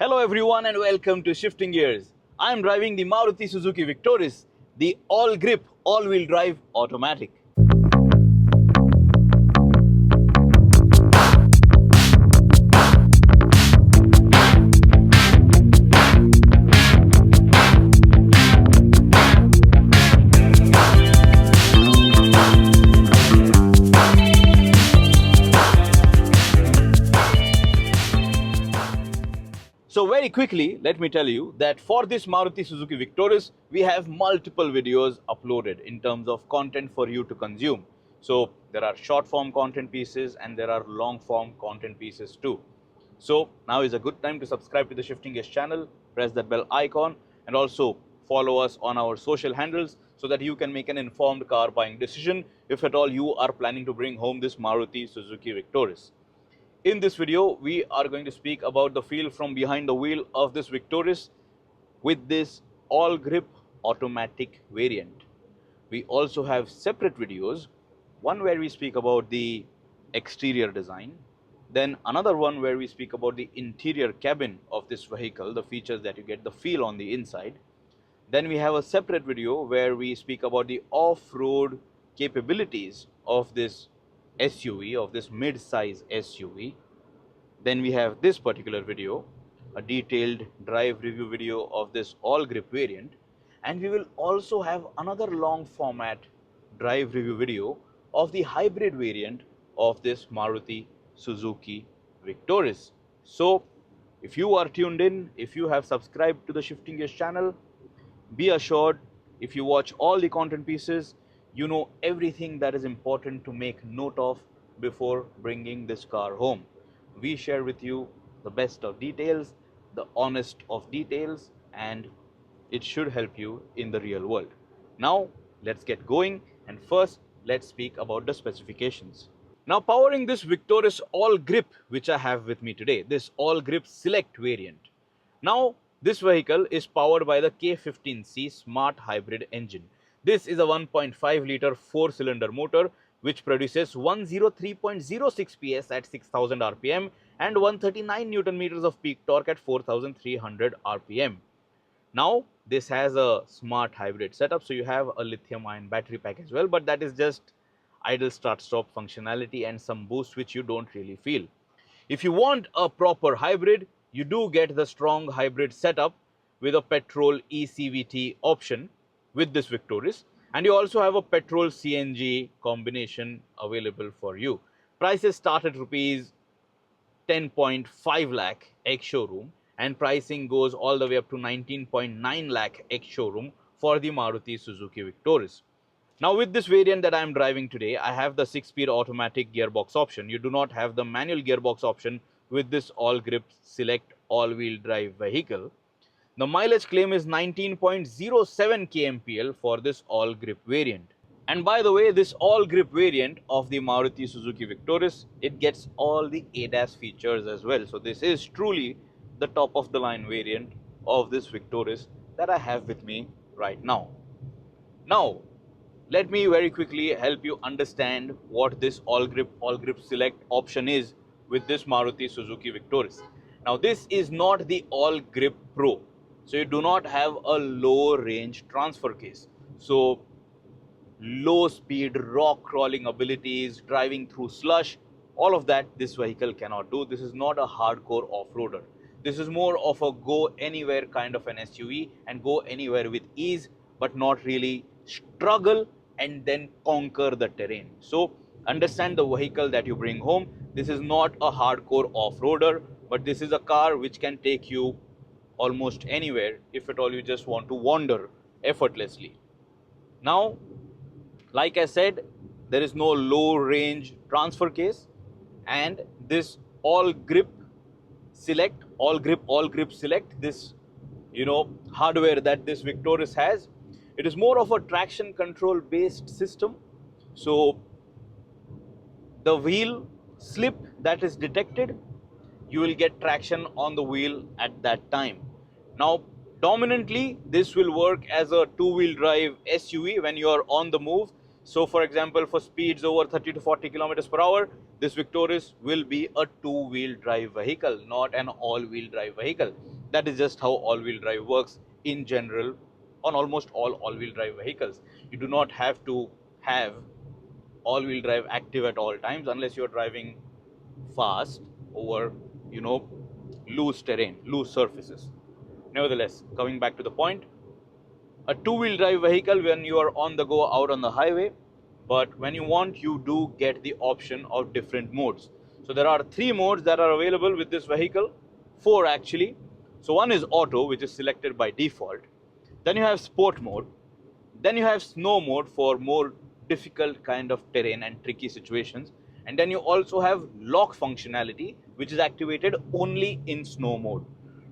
Hello everyone and welcome to Shifting Gears. I am driving the Maruti Suzuki Victoris, the AllGrip all-wheel drive automatic. So very quickly, let me tell you that for this Maruti Suzuki Victoris, we have multiple videos uploaded in terms of content for you to consume. So there are short form content pieces and there are long form content pieces too. So now is a good time to subscribe to the Shifting Gears channel, press that bell icon and also follow us on our social handles so that you can make an informed car buying decision if at all you are planning to bring home this Maruti Suzuki Victoris. In this video, we are going to speak about the feel from behind the wheel of this Victoris with this AllGrip Automatic variant. We also have separate videos, one where we speak about the exterior design, then another one where we speak about the interior cabin of this vehicle, the features that you get, the feel on the inside. Then we have a separate video where we speak about the off-road capabilities of this SUV, of this mid-size SUV. Then we have this particular video, a detailed drive review video of this AllGrip variant, and we will also have another long format drive review video of the hybrid variant of this Maruti Suzuki Victoris. So if you are tuned in, if you have subscribed to the Shifting Gears channel, be assured if you watch all the content pieces, you know everything that is important to make note of before bringing this car home. We share with you the best of details, the honest of details, and it should help you in the real world. Now, let's get going, and first, let's speak about the specifications. Now, powering this Victoris AllGrip, which I have with me today, this AllGrip Select variant. Now, this vehicle is powered by the K15C Smart Hybrid engine. This is a 1.5-liter 4-cylinder motor which produces 103.06 PS at 6000 RPM and 139 Newton meters of peak torque at 4300 RPM. Now, this has a smart hybrid setup, so you have a lithium-ion battery pack as well, but that is just idle start-stop functionality and some boost which you don't really feel. If you want a proper hybrid, you do get the strong hybrid setup with a petrol eCVT option with this Victoris, and you also have a petrol CNG combination available for you. Prices start at rupees 10.5 lakh ex-showroom and pricing goes all the way up to 19.9 lakh ex-showroom for the Maruti Suzuki Victoris. Now with this variant that I am driving today, I have the 6-speed automatic gearbox option. You do not have the manual gearbox option with this AllGrip Select all-wheel drive vehicle. The mileage claim is 19.07 kmpl for this AllGrip variant. And by the way, this AllGrip variant of the Maruti Suzuki Victoris, it gets all the ADAS features as well. So this is truly the top of the line variant of this Victoris that I have with me right now. Now, let me very quickly help you understand what this AllGrip Select option is with this Maruti Suzuki Victoris. Now, this is not the AllGrip Pro. So you do not have a low range transfer case. So low speed rock crawling abilities, driving through slush, all of that this vehicle cannot do. This is not a hardcore off-roader. This is more of a go anywhere kind of an SUV and go anywhere with ease, but not really struggle and then conquer the terrain. So understand the vehicle that you bring home. This is not a hardcore off-roader, but this is a car which can take you almost anywhere if at all you just want to wander effortlessly. Now, like I said, there is no low range transfer case, and this AllGrip Select, AllGrip Select, this hardware that this Victoris has, it is more of a traction control based system. So the wheel slip that is detected, you will get traction on the wheel at that time. Now, dominantly, this will work as a two-wheel drive SUV when you are on the move. So, for example, for speeds over 30 to 40 kilometers per hour, this Victoris will be a two-wheel drive vehicle, not an all-wheel drive vehicle. That is just how all-wheel drive works in general on almost all all-wheel drive vehicles. You do not have to have all-wheel drive active at all times unless you're driving fast over, loose terrain, loose surfaces. Nevertheless, coming back to the point, a two-wheel drive vehicle when you are on the go out on the highway, but when you want, you do get the option of different modes. So there are three modes that are available with this vehicle, four actually. So one is auto, which is selected by default. Then you have sport mode. Then you have snow mode for more difficult kind of terrain and tricky situations. And then you also have lock functionality, which is activated only in snow mode.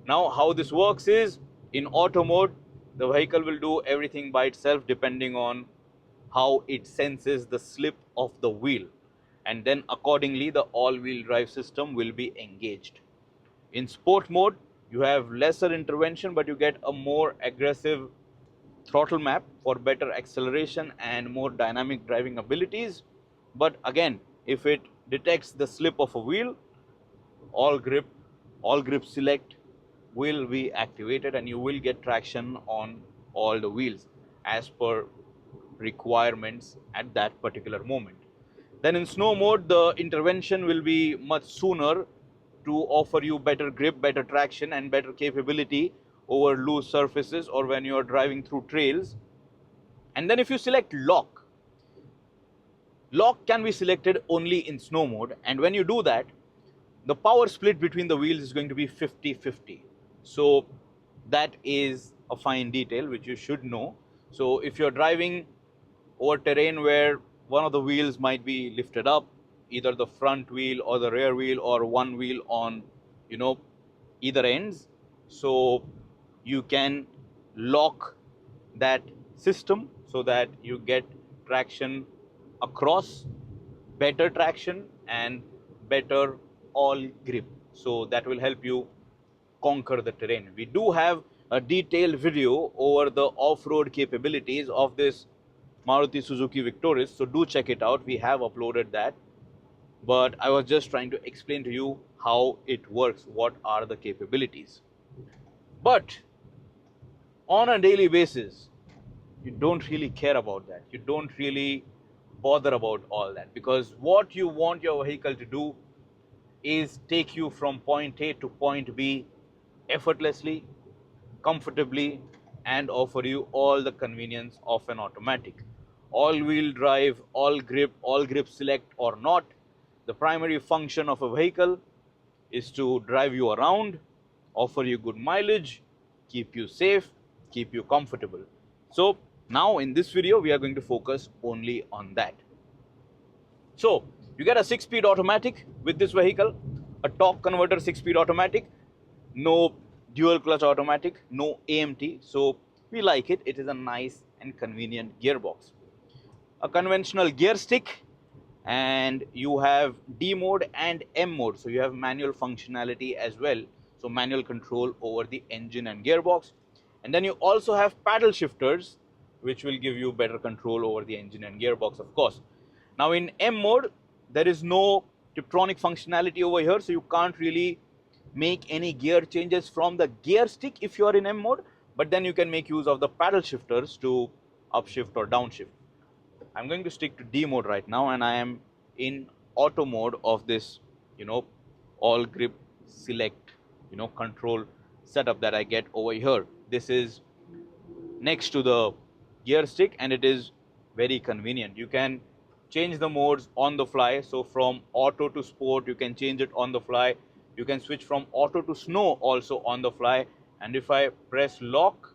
Now, how this works is, in auto mode, the vehicle will do everything by itself depending on how it senses the slip of the wheel. And then accordingly, the all-wheel drive system will be engaged. In sport mode, you have lesser intervention, but you get a more aggressive throttle map for better acceleration and more dynamic driving abilities. But again, if it detects the slip of a wheel, all grip select will be activated and you will get traction on all the wheels as per requirements at that particular moment. Then in snow mode, the intervention will be much sooner to offer you better grip, better traction and better capability over loose surfaces or when you are driving through trails. And then if you select lock can be selected only in snow mode, and when you do that, the power split between the wheels is going to be 50-50. So that is a fine detail which you should know. So if you're driving over terrain where one of the wheels might be lifted up, either the front wheel or the rear wheel or one wheel on, either ends, so you can lock that system so that you get traction across, better traction and better all grip. So that will help you conquer the terrain. We do have a detailed video over the off-road capabilities of this Maruti Suzuki Victoris, so do check it out. We have uploaded that, but I was just trying to explain to you how it works, what are the capabilities. But on a daily basis, you don't really care about that. You don't really bother about all that, because what you want your vehicle to do is take you from point A to point B effortlessly, comfortably, and offer you all the convenience of an automatic. All-wheel drive, all grip select or not, the primary function of a vehicle is to drive you around, offer you good mileage, keep you safe, keep you comfortable. So now in this video, we are going to focus only on that. So you get a 6-speed automatic with this vehicle, a torque converter 6-speed automatic, no dual clutch automatic, no AMT. So we like it. It is a nice and convenient gearbox. A conventional gear stick, and you have D mode and M mode. So you have manual functionality as well. So manual control over the engine and gearbox. And then you also have paddle shifters, which will give you better control over the engine and gearbox, of course. Now in M mode, there is no Tiptronic functionality over here, so you can't really make any gear changes from the gear stick if you are in M mode, but then you can make use of the paddle shifters to upshift or downshift. I'm going to stick to D mode right now, and I am in auto mode of this, all grip select, control setup that I get over here. This is next to the gear stick and it is very convenient. You can change the modes on the fly. So from auto to sport, you can change it on the fly. You can switch from auto to snow also on the fly. And if I press lock,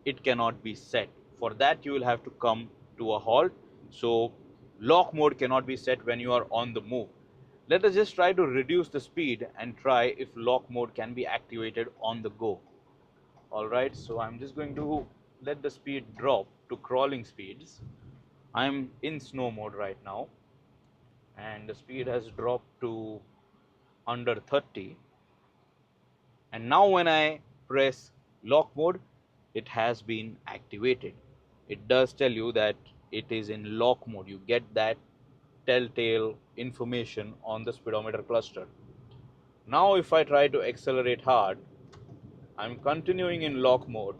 it cannot be set. For that, you will have to come to a halt. So lock mode cannot be set when you are on the move. Let us just try to reduce the speed and try if lock mode can be activated on the go. Alright, so I'm just going to let the speed drop to crawling speeds. I'm in snow mode right now, and the speed has dropped to under 30. And now when I press lock mode, it has been activated. It does tell you that it is in lock mode. You get that telltale information on the speedometer cluster. Now if I try to accelerate hard, I'm continuing in lock mode.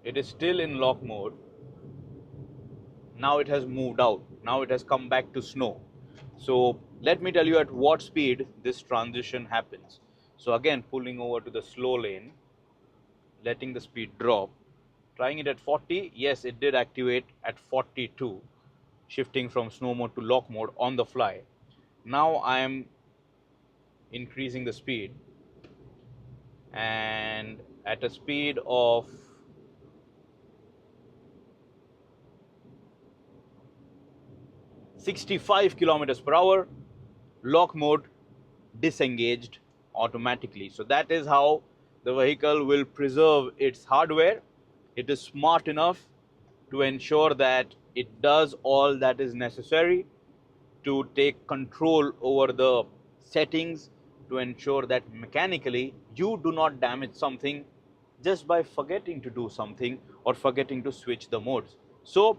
It is still in lock mode. Now it has moved out. Now it has come back to snow. So let me tell you at what speed this transition happens. So again, pulling over to the slow lane, letting the speed drop, trying it at 40. Yes, it did activate at 42, shifting from snow mode to lock mode on the fly. Now I am increasing the speed, and at a speed of 65 kilometers per hour, lock mode disengaged automatically. So that is how the vehicle will preserve its hardware. It is smart enough to ensure that it does all that is necessary to take control over the settings, to ensure that mechanically you do not damage something just by forgetting to do something or forgetting to switch the modes. So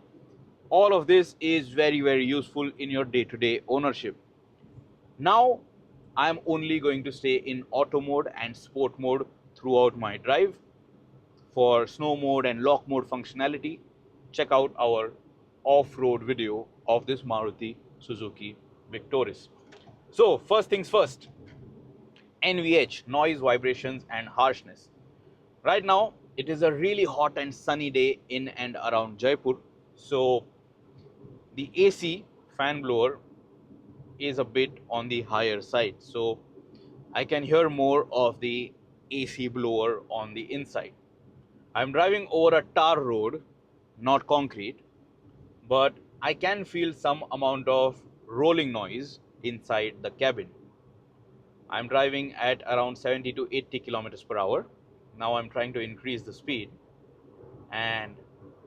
all of this is very useful in your day-to-day ownership. Now I'm only going to stay in auto mode and sport mode throughout my drive. For snow mode and lock mode functionality, check out our off-road video of this Maruti Suzuki Victoris. So first things first, NVH, noise, vibrations and harshness. Right now it is a really hot and sunny day in and around Jaipur, so the AC fan blower is a bit on the higher side, so I can hear more of the AC blower on the inside. I'm driving over a tar road, not concrete, but I can feel some amount of rolling noise inside the cabin. I'm driving at around 70 to 80 kilometers per hour. Now I'm trying to increase the speed, and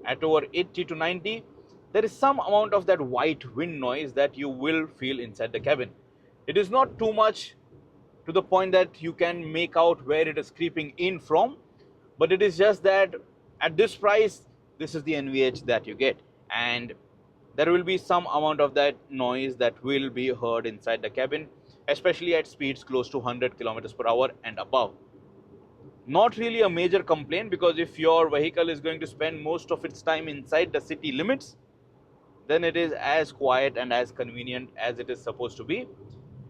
at over 80 to 90, there is some amount of that white wind noise that you will feel inside the cabin. It is not too much to the point that you can make out where it is creeping in from, but it is just that at this price, this is the NVH that you get, and there will be some amount of that noise that will be heard inside the cabin, especially at speeds close to 100 kilometers per hour and above. Not really a major complaint, because if your vehicle is going to spend most of its time inside the city limits, then it is as quiet and as convenient as it is supposed to be.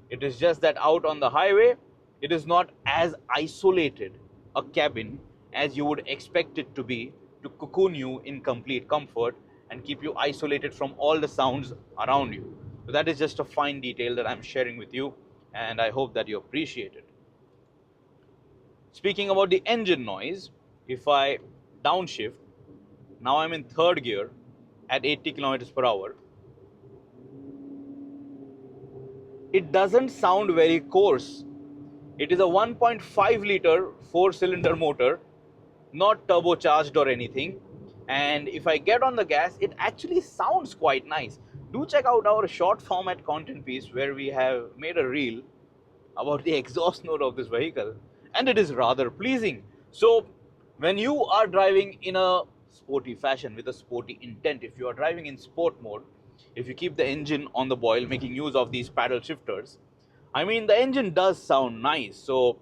It is just that out on the highway, it is not as isolated a cabin as you would expect it to be, to cocoon you in complete comfort and keep you isolated from all the sounds around you. So that is just a fine detail that I'm sharing with you, and I hope that you appreciate it. Speaking about the engine noise, if I downshift, now I'm in third gear at 80 kilometers per hour. It doesn't sound very coarse. It is a 1.5 liter 4-cylinder motor, not turbocharged or anything. And if I get on the gas, it actually sounds quite nice. Do check out our short format content piece where we have made a reel about the exhaust note of this vehicle, and it is rather pleasing. So when you are driving in a sporty fashion with a sporty intent, if you are driving in sport mode, if you keep the engine on the boil, making use of these paddle shifters, I mean, the engine does sound nice, so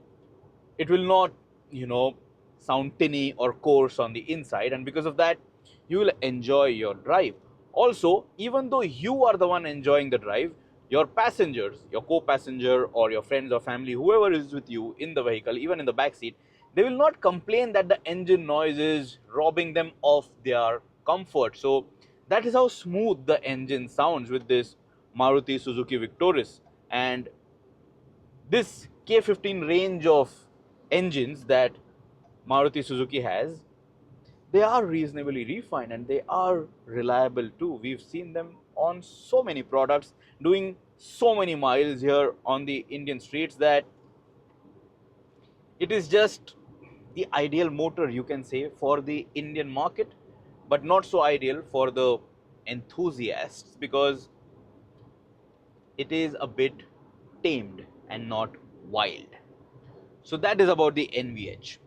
it will not, sound tinny or coarse on the inside, and because of that, you will enjoy your drive. Also, even though you are the one enjoying the drive, your passengers, your co-passenger or your friends or family, whoever is with you in the vehicle, even in the back seat, they will not complain that the engine noise is robbing them of their comfort. So that is how smooth the engine sounds with this Maruti Suzuki Victoris. And this K15 range of engines that Maruti Suzuki has, they are reasonably refined and they are reliable too. We've seen them on so many products doing so many miles here on the Indian streets that it is just the ideal motor, you can say, for the Indian market, but not so ideal for the enthusiasts because it is a bit tamed and not wild. So that is about the NVH.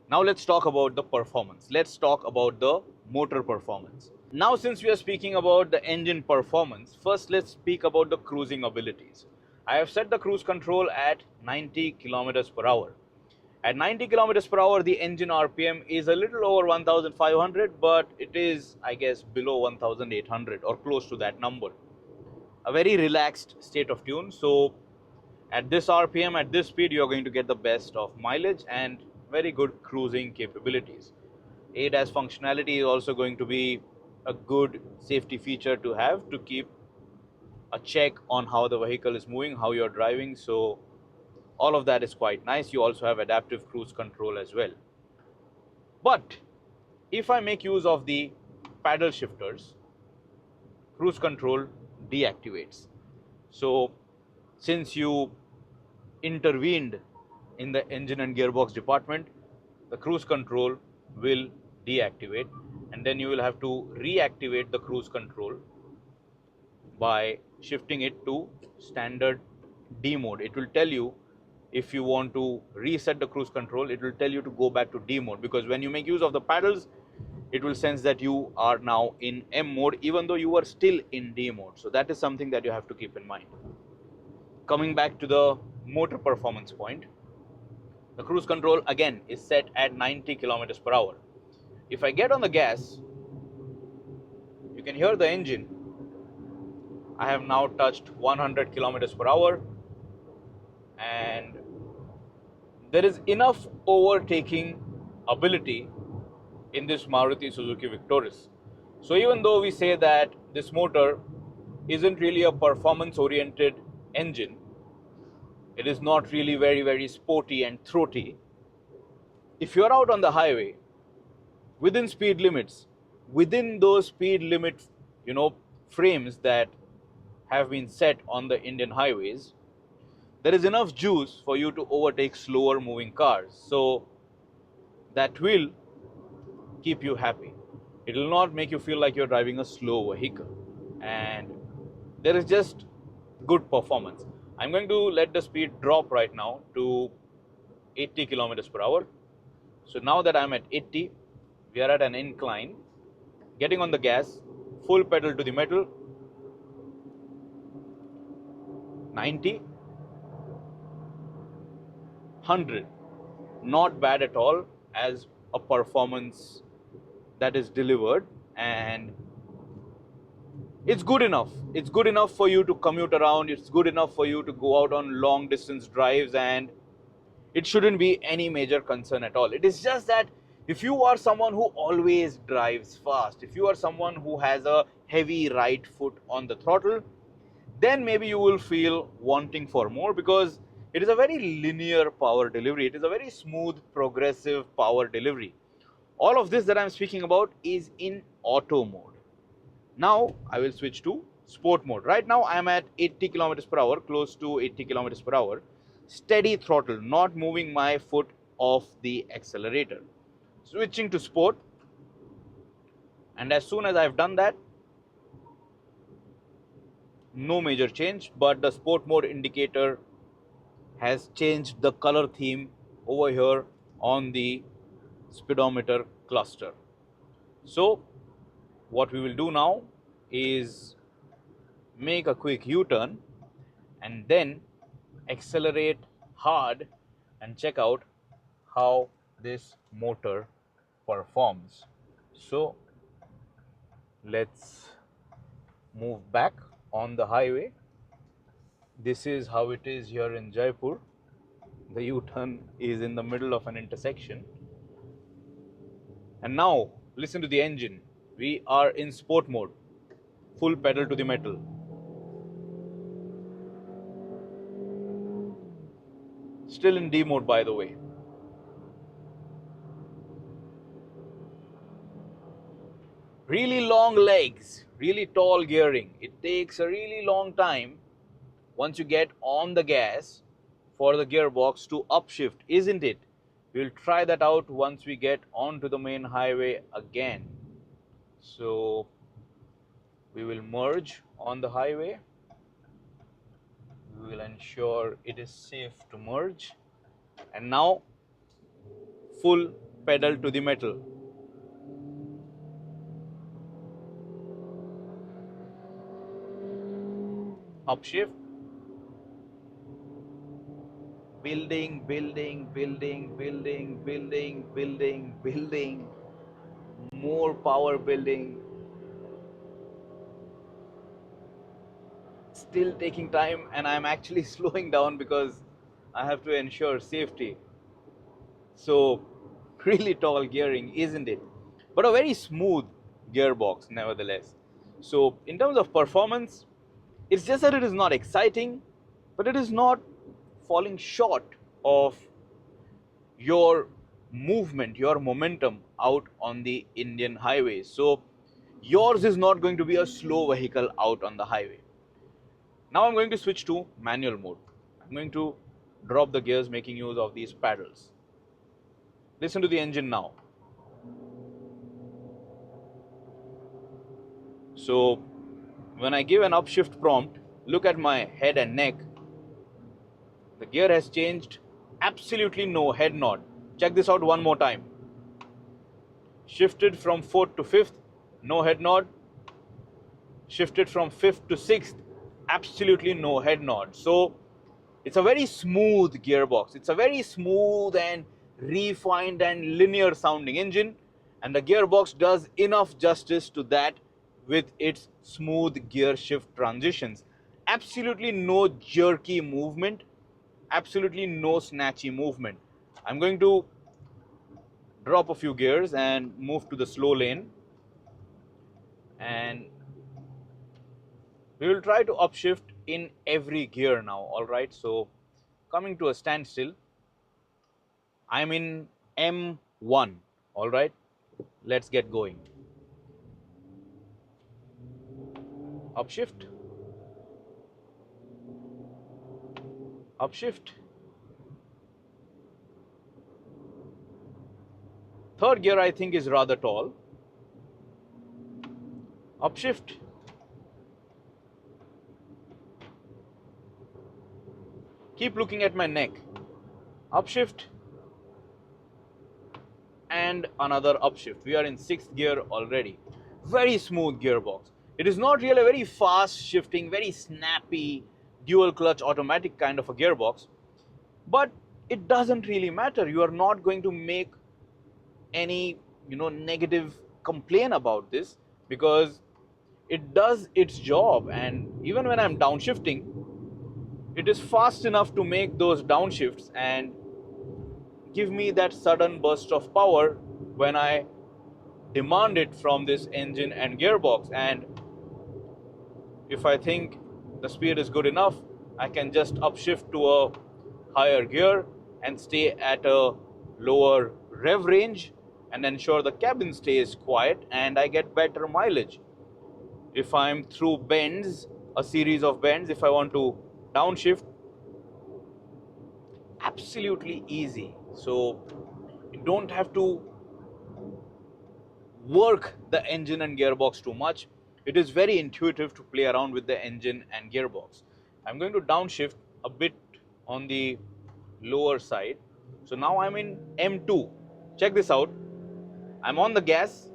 Now let's talk about the performance. Let's talk about the motor performance. Now, since we are speaking about the engine performance, first let's speak about the cruising abilities. I have set the cruise control at 90 kilometers per hour. At 90 kilometers per hour, the engine RPM is a little over 1500, but it is, I guess, below 1800 or close to that number. A very relaxed state of tune. So at this RPM, at this speed, you're going to get the best of mileage and very good cruising capabilities. ADAS functionality is also going to be a good safety feature to have to keep a check on how the vehicle is moving, how you're driving. So all of that is quite nice. You also have adaptive cruise control as well. But if I make use of the paddle shifters, cruise control deactivates. So since you intervened in the engine and gearbox department, the cruise control will deactivate, and then you will have to reactivate the cruise control by shifting it to standard D mode. It will tell you, if you want to reset the cruise control, it will tell you to go back to D mode, because when you make use of the paddles, it will sense that you are now in M mode even though you are still in D mode. So that is something that you have to keep in mind. Coming back to the motor performance point, the cruise control again is set at 90 kilometers per hour. If I get on the gas, you can hear the engine. I have now touched 100 kilometers per hour, and there is enough overtaking ability in this Maruti Suzuki Victoris. So even though we say that this motor isn't really a performance oriented engine, it is not really very sporty and throaty. If you're out on the highway within speed limits, within those speed limit, frames that have been set on the Indian highways, there is enough juice for you to overtake slower moving cars. So that will keep you happy. It will not make you feel like you're driving a slow vehicle. And there is just good performance. I'm going to let the speed drop right now to 80 kilometers per hour. So now that I'm at 80, we are at an incline. Getting on the gas, full pedal to the metal, 90, 100. Not bad at all as a performance that is delivered, and it's good enough. It's good enough for you to commute around. It's good enough for you to go out on long distance drives, and it shouldn't be any major concern at all. It is just that if you are someone who always drives fast, if you are someone who has a heavy right foot on the throttle, then maybe you will feel wanting for more, because it is a very linear power delivery. It is a very smooth, progressive power delivery. All of this that I'm speaking about is in auto mode. Now I will switch to sport mode. Right now I am at 80 kilometers per hour, close to 80 kilometers per hour. Steady throttle, not moving my foot off the accelerator. Switching to sport, and as soon as I've done that, no major change, but the sport mode indicator has changed the color theme over here on the speedometer cluster. So what we will do now is make a quick U-turn and then accelerate hard and check out how this motor performs. So let's move back on the highway. This is how it is here in Jaipur. The U-turn is in the middle of an intersection. And now listen to the engine. We are in sport mode, full pedal to the metal. Still in D mode, by the way. Really long legs, really tall gearing. It takes a really long time once you get on the gas for the gearbox to upshift, isn't it? We'll try that out once we get onto the main highway again. So we will merge on the highway. We will ensure it is safe to merge. And now full pedal to the metal. Upshift. building, building, building, building, building, building, building, more power building. Still taking time, and I'm actually slowing down because I have to ensure safety. So really tall gearing, isn't it? But a very smooth gearbox nevertheless. So in terms of performance, it's just that it is not exciting, but it is not falling short of your movement, your momentum out on the Indian highways. So yours is not going to be a slow vehicle out on the highway. Now I'm going to switch to manual mode. I'm going to drop the gears making use of these paddles. Listen to the engine now. So when I give an upshift prompt, look at my head and neck. The gear has changed, absolutely no head nod. Check this out one more time. Shifted from 4th to 5th, no head nod. Shifted from 5th to 6th, absolutely no head nod. So it's a very smooth gearbox. It's a very smooth and refined and linear sounding engine, and the gearbox does enough justice to that with its smooth gear shift transitions. Absolutely no jerky movement, absolutely no snatchy movement. I'm going to drop a few gears and move to the slow lane, and we will try to upshift in every gear now. All right, so coming to a standstill, I'm in M1. All right, let's get going. Upshift, upshift. Third gear I think is rather tall. Upshift. Keep looking at my neck. Upshift. And another upshift. We are in 6th gear already. Very smooth gearbox. It is not really a very fast shifting, very snappy, dual clutch automatic kind of a gearbox. But it doesn't really matter. You are not going to make any negative complaint about this, because it does its job. And even when I'm downshifting, it is fast enough to make those downshifts and give me that sudden burst of power when I demand it from this engine and gearbox. And if I think the speed is good enough, I can just upshift to a higher gear and stay at a lower rev range and ensure the cabin stays quiet and I get better mileage. If I'm through bends, a series of bends, if I want to downshift, absolutely easy. So you don't have to work the engine and gearbox too much. It is very intuitive to play around with the engine and gearbox. I'm going to downshift a bit on the lower side. So now I'm in M2. Check this out. I'm on the gas.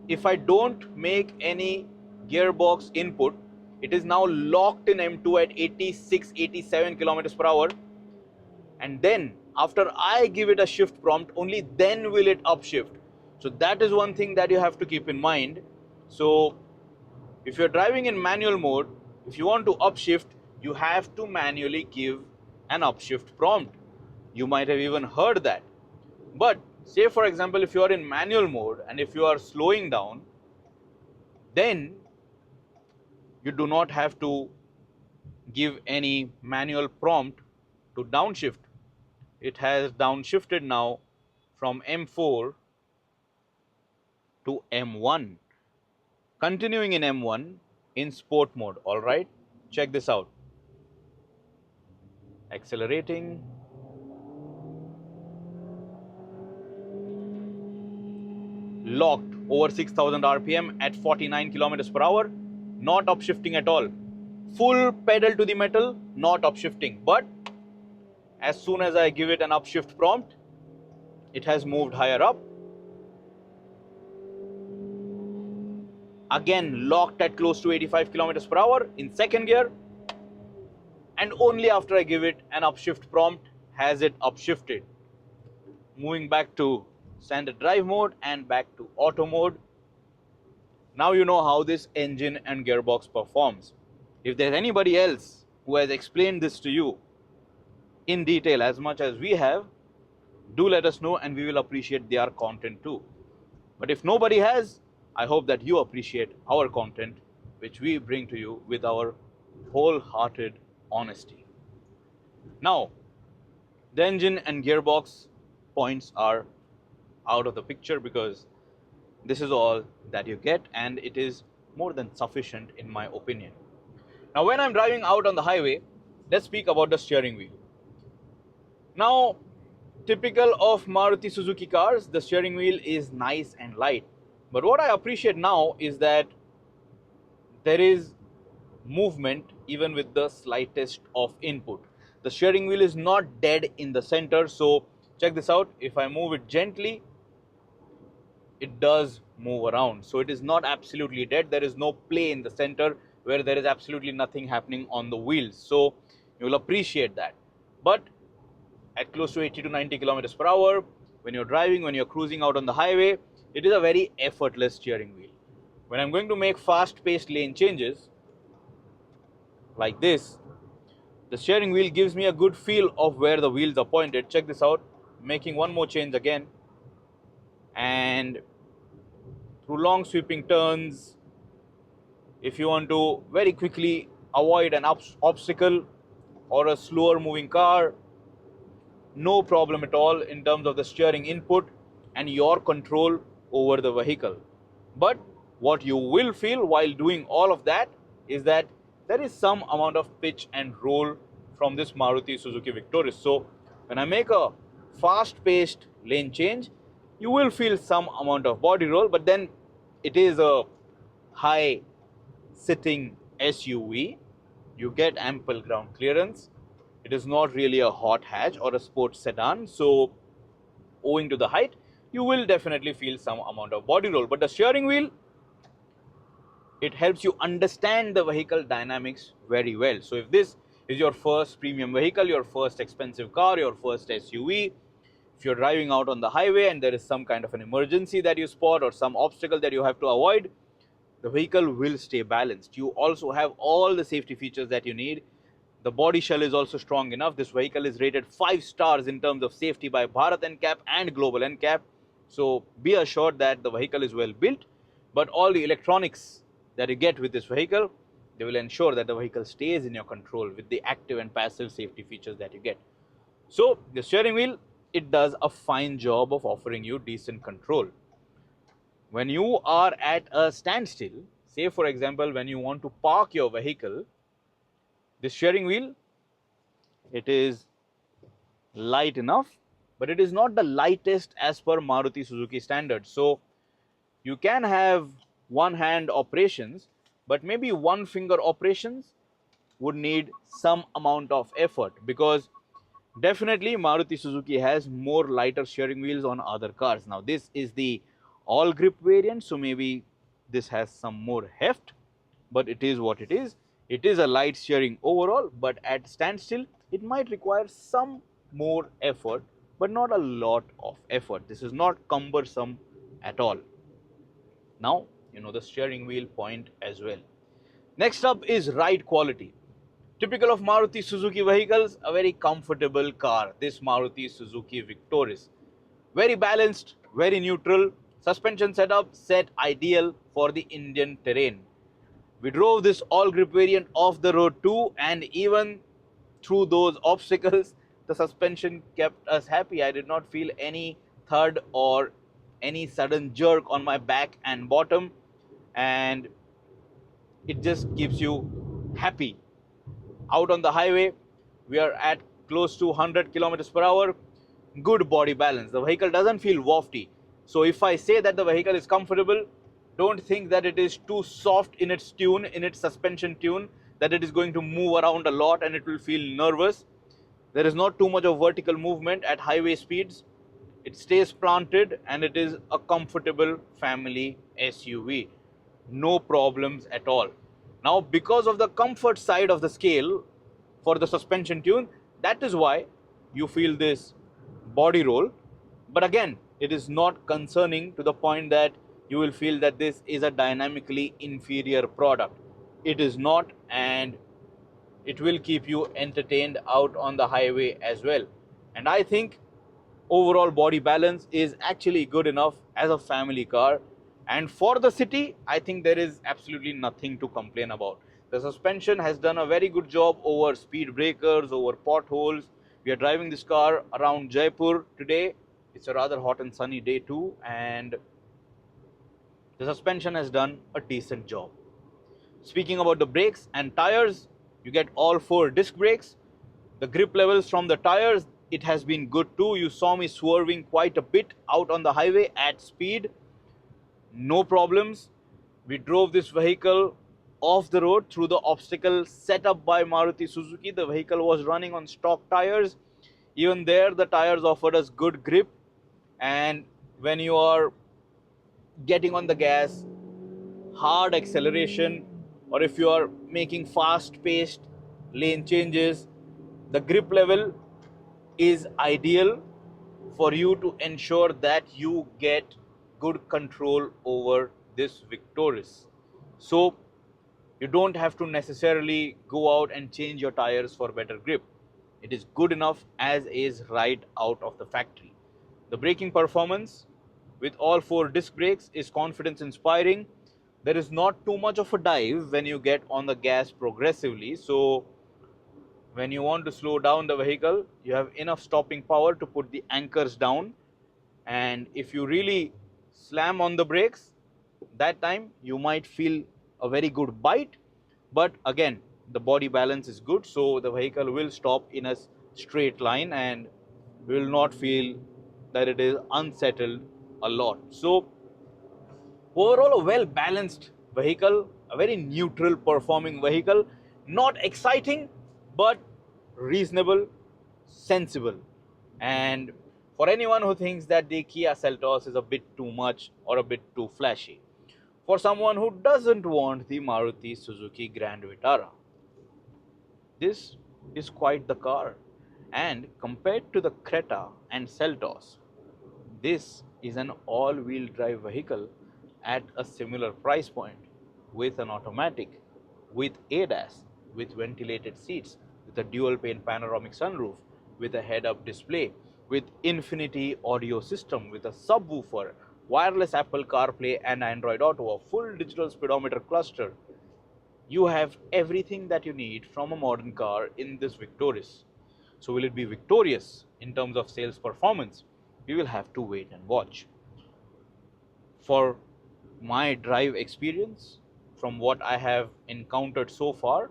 If I don't make any gearbox input, it is now locked in M2 at 86, 87 kilometers per hour. And then after I give it a shift prompt, only then will it upshift. So that is one thing that you have to keep in mind. So if you're driving in manual mode, if you want to upshift, you have to manually give an upshift prompt. You might have even heard that. But say for example, if you are in manual mode and if you are slowing down, then you do not have to give any manual prompt to downshift. It has downshifted now from M4 to M1. Continuing in M1 in sport mode. All right, check this out. Accelerating. Locked over 6000 RPM at 49 kilometers per hour. Not upshifting at all. Full pedal to the metal, not upshifting. But as soon as I give it an upshift prompt, it has moved higher up. again locked at close to 85 kilometers per hour in second gear, and only after I give it an upshift prompt has it upshifted. Moving back to standard drive mode and back to auto mode. Now you know how this engine and gearbox performs. If there's anybody else who has explained this to you in detail as much as we have, do let us know and we will appreciate their content too. But if nobody has, I hope that you appreciate our content, which we bring to you with our wholehearted honesty. Now, the engine and gearbox points are out of the picture because this is all that you get, and it is more than sufficient in my opinion. Now, when I'm driving out on the highway, let's speak about the steering wheel. Now, typical of Maruti Suzuki cars, the steering wheel is nice and light. But what I appreciate now is that there is movement even with the slightest of input. The steering wheel is not dead in the center. So check this out. If I move it gently, it does move around. So it is not absolutely dead. There is no play in the center where there is absolutely nothing happening on the wheels. So you will appreciate that. But at close to 80 to 90 kilometers per hour, when you're driving, when you're cruising out on the highway, it is a very effortless steering wheel. When I'm going to make fast-paced lane changes like this, the steering wheel gives me a good feel of where the wheels are pointed. Check this out, making one more change again. And through long sweeping turns, if you want to very quickly avoid an obstacle or a slower moving car, no problem at all in terms of the steering input and your control over the vehicle. But what you will feel while doing all of that is that there is some amount of pitch and roll from this Maruti Suzuki Victoris. So when I make a fast-paced lane change, you will feel some amount of body roll, but then it is a high sitting SUV. You get ample ground clearance. It is not really a hot hatch or a sports sedan. So owing to the height, you will definitely feel some amount of body roll. But the steering wheel, it helps you understand the vehicle dynamics very well. So if this is your first premium vehicle, your first expensive car, your first SUV, if you're driving out on the highway and there is some kind of an emergency that you spot or some obstacle that you have to avoid, the vehicle will stay balanced. You also have all the safety features that you need. The body shell is also strong enough. This vehicle is rated 5 stars in terms of safety by Bharat NCAP and Global NCAP. So be assured that the vehicle is well built, but all the electronics that you get with this vehicle, they will ensure that the vehicle stays in your control with the active and passive safety features that you get. So the steering wheel, it does a fine job of offering you decent control. When you are at a standstill, say for example, when you want to park your vehicle, the steering wheel, it is light enough, but it is not the lightest as per Maruti Suzuki standards. So you can have one hand operations, but maybe one finger operations would need some amount of effort, because definitely Maruti Suzuki has more lighter steering wheels on other cars. Now this is the AllGrip variant, so maybe this has some more heft, but it is what it is. It is a light steering overall, but at standstill, it might require some more effort, but not a lot of effort. This is not cumbersome at all. Now, you know the steering wheel point as well. Next up is ride quality. Typical of Maruti Suzuki vehicles, a very comfortable car. This Maruti Suzuki Victoris. Very balanced, very neutral. Suspension setup set ideal for the Indian terrain. We drove this AllGrip variant off the road too, and even through those obstacles, the suspension kept us happy. I did not feel any thud or any sudden jerk on my back and bottom, and it just keeps you happy. Out on the highway, we are at close to 100 kilometers per hour. Good body balance. The vehicle doesn't feel wafty. So if I say that the vehicle is comfortable, don't think that it is too soft in its tune, in its suspension tune, that it is going to move around a lot and it will feel nervous. There is not too much of vertical movement at highway speeds. It stays planted and it is a comfortable family SUV. no problems at all. Now, because of the comfort side of the scale for the suspension tune, that is why you feel this body roll. But again, it is not concerning to the point that you will feel that this is a dynamically inferior product. It is not, and it will keep you entertained out on the highway as well. And I think overall body balance is actually good enough as a family car, and for the city I think there is absolutely nothing to complain about. The suspension has done a very good job over speed breakers, over potholes. We are driving this car around Jaipur today. It's a rather hot and sunny day too, and the suspension has done a decent job. Speaking about the brakes and tires, you get all 4 disc brakes. The grip levels from the tires, it has been good too. You saw me swerving quite a bit out on the highway at speed. No problems. We drove this vehicle off the road through the obstacle set up by Maruti Suzuki. The vehicle was running on stock tires. Even there, the tires offered us good grip. And when you are getting on the gas, hard acceleration, or if you are making fast paced lane changes, the grip level is ideal for you to ensure that you get good control over this Victoris. So you don't have to necessarily go out and change your tires for better grip. It is good enough as is right out of the factory. The braking performance with all 4 disc brakes is confidence inspiring. There is not too much of a dive when you get on the gas progressively. So when you want to slow down the vehicle, you have enough stopping power to put the anchors down. And if you really slam on the brakes, that time you might feel a very good bite. But again, the body balance is good, so the vehicle will stop in a straight line and will not feel that it is unsettled a lot. So overall, a well balanced vehicle, a very neutral performing vehicle, not exciting but reasonable, sensible. And for anyone who thinks that the Kia Seltos is a bit too much or a bit too flashy, for someone who doesn't want the Maruti Suzuki Grand Vitara, this is quite the car. And compared to the Creta and Seltos, this is an all-wheel drive vehicle at a similar price point, with an automatic, with ADAS, with ventilated seats, with a dual-pane panoramic sunroof, with a head-up display, with Infinity audio system, with a subwoofer, wireless Apple CarPlay and Android Auto, a full digital speedometer cluster. You have everything that you need from a modern car in this Victoris. So will it be victorious in terms of sales performance? We will have to wait and watch. For my drive experience, from what I have encountered so far,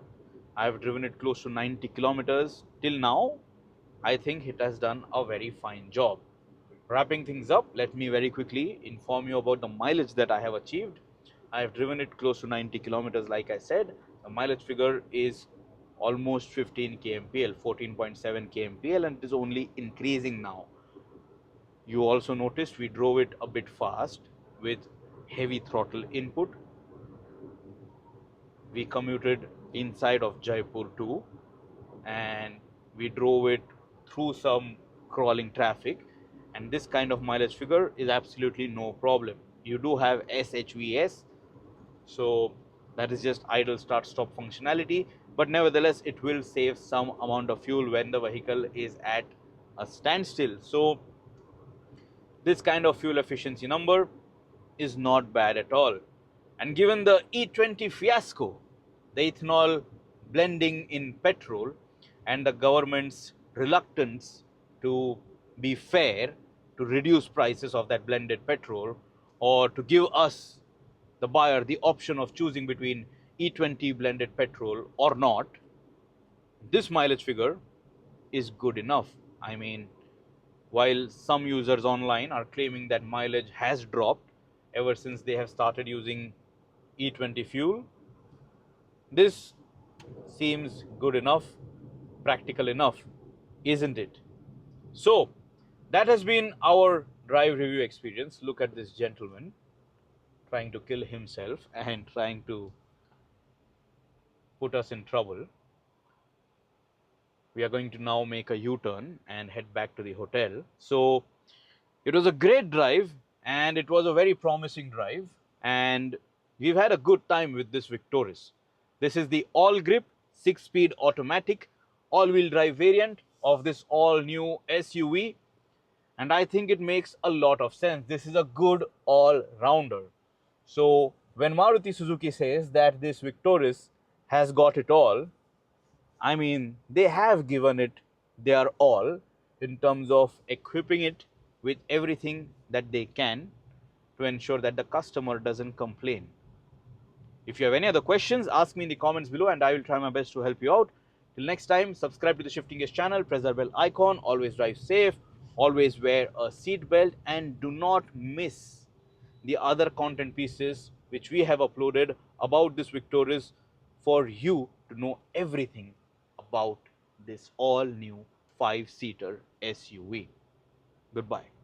I have driven it close to 90 kilometers till now. I think it has done a very fine job. Wrapping things up, let me very quickly inform you about the mileage that I have achieved. I have driven it close to 90 kilometers, like I said. The mileage figure is almost 15 kmpl, 14.7 kmpl, and it is only increasing now. You also noticed we drove it a bit fast with heavy throttle input. We commuted inside of Jaipur too, and we drove it through some crawling traffic, and this kind of mileage figure is absolutely no problem. You do have SHVS, so that is just idle start stop functionality, but nevertheless it will save some amount of fuel when the vehicle is at a standstill. So this kind of fuel efficiency number is not bad at all. And given the E20 fiasco, the ethanol blending in petrol, and the government's reluctance to be fair, to reduce prices of that blended petrol, or to give us, the buyer, the option of choosing between E20 blended petrol or not, this mileage figure is good enough. I mean, while some users online are claiming that mileage has dropped ever since they have started using E20 fuel, this seems good enough, practical enough, isn't it? So that has been our drive review experience. Look at this gentleman. trying to kill himself and trying to put us in trouble. We are going to now make a U-turn and head back to the hotel. So it was a great drive and it was a very promising drive, and we've had a good time with this Victoris. This is the AllGrip 6-speed automatic all-wheel drive variant of this all-new SUV, and I think it makes a lot of sense. This is a good all-rounder. So when Maruti Suzuki says that this Victoris has got it all, I mean, they have given it their all in terms of equipping it with everything that they can to ensure that the customer doesn't complain. If you have any other questions, ask me in the comments below and I will try my best to help you out. Till next time, subscribe to the Shifting Gears channel, press that bell icon, always drive safe, always wear a seat belt, and do not miss the other content pieces which we have uploaded about this Victoris for you to know everything about this all new 5-seater SUV. Goodbye.